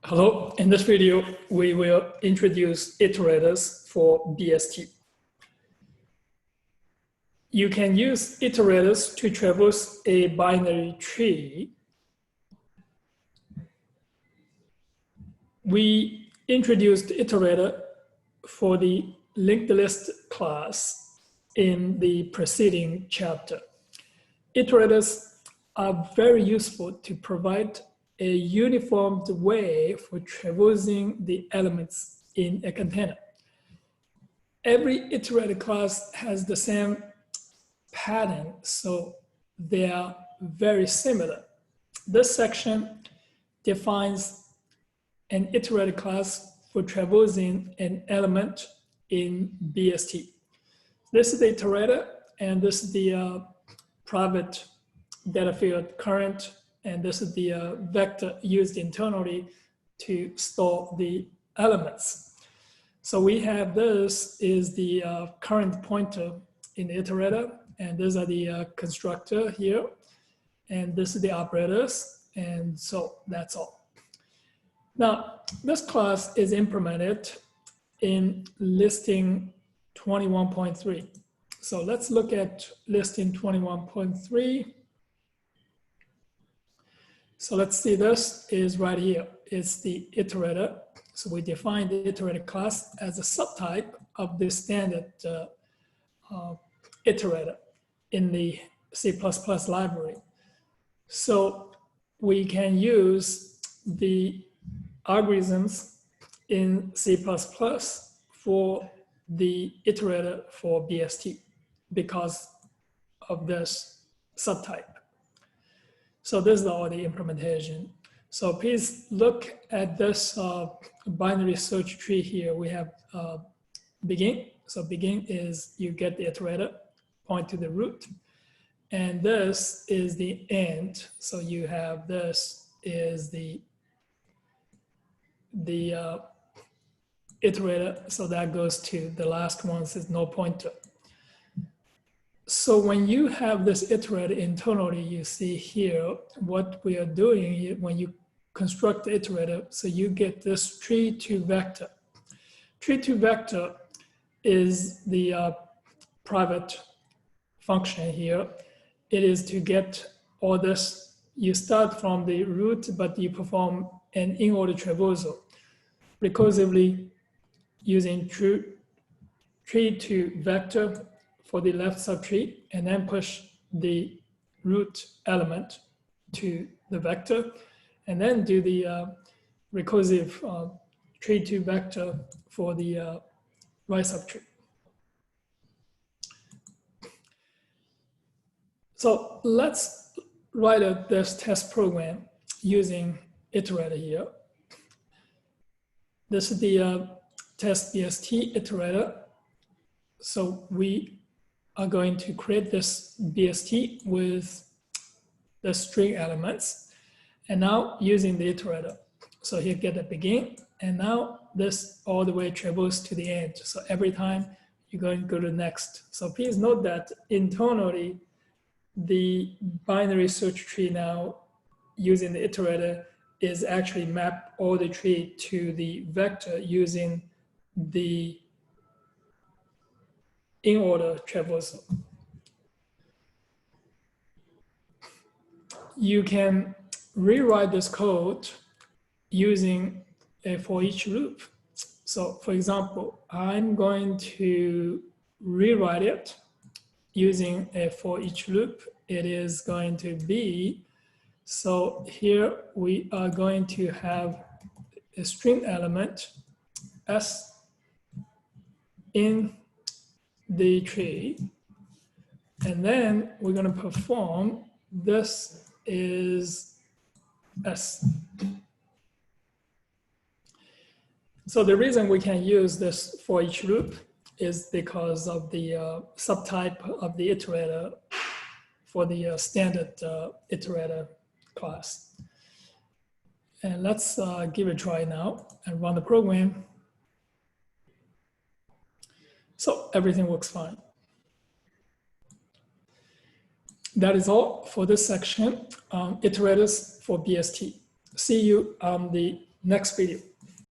Hello, in this video, we will introduce iterators for BST. You can use iterators to traverse a binary tree. We introduced iterator for the linked list class in the preceding chapter. Iterators are very useful to provide a uniformed way for traversing the elements in a container. Every iterator class has the same pattern, so they are very similar. This section defines an iterator class for traversing an element in BST. This is the iterator, and this is the private data field current, and this is the vector used internally to store the elements. So we have this is the current pointer in the iterator, and these are the constructor here, and this is the operators, and so that's all. Now, this class is implemented in listing 21.3. So let's look at listing 21.3. So let's see, this is right here. It's the iterator. So we define the iterator class as a subtype of the standard iterator in the C++ library. So we can use the algorithms in C++ for the iterator for BST because of this subtype. So this is all the implementation. So please look at this binary search tree here. We have begin. So begin is you get the iterator, point to the root. And this is the end. So you have this is the iterator. So that goes to the last one, is no pointer. So when you have this iterator internally, you see here what we are doing when you construct the iterator. So you get this tree to vector. Tree to vector is the private function here. It is to get all this. You start from the root, but you perform an in-order traversal recursively using tree to vector for the left subtree, and then push the root element to the vector, and then do the recursive tree to vector for the right subtree. So let's write this test program using iterator here. This is the test BST iterator. So we are going to create this BST with the string elements, and now using the iterator. So here get the begin, and now this all the way travels to the end. So every time you're going to go to next. So please note that internally, the binary search tree now using the iterator is actually map all the tree to the vector using the in-order traversal. You can rewrite this code using a for each loop. So for example, I'm going to rewrite it using a for each loop. It is going to be, so here we are going to have a string element S in the tree, and then we're going to perform this is S. So the reason we can use this for each loop is because of the subtype of the iterator for the standard iterator class. And let's give it a try now and run the program. So everything works fine. That is all for this section on iterators for BST. See you on the next video.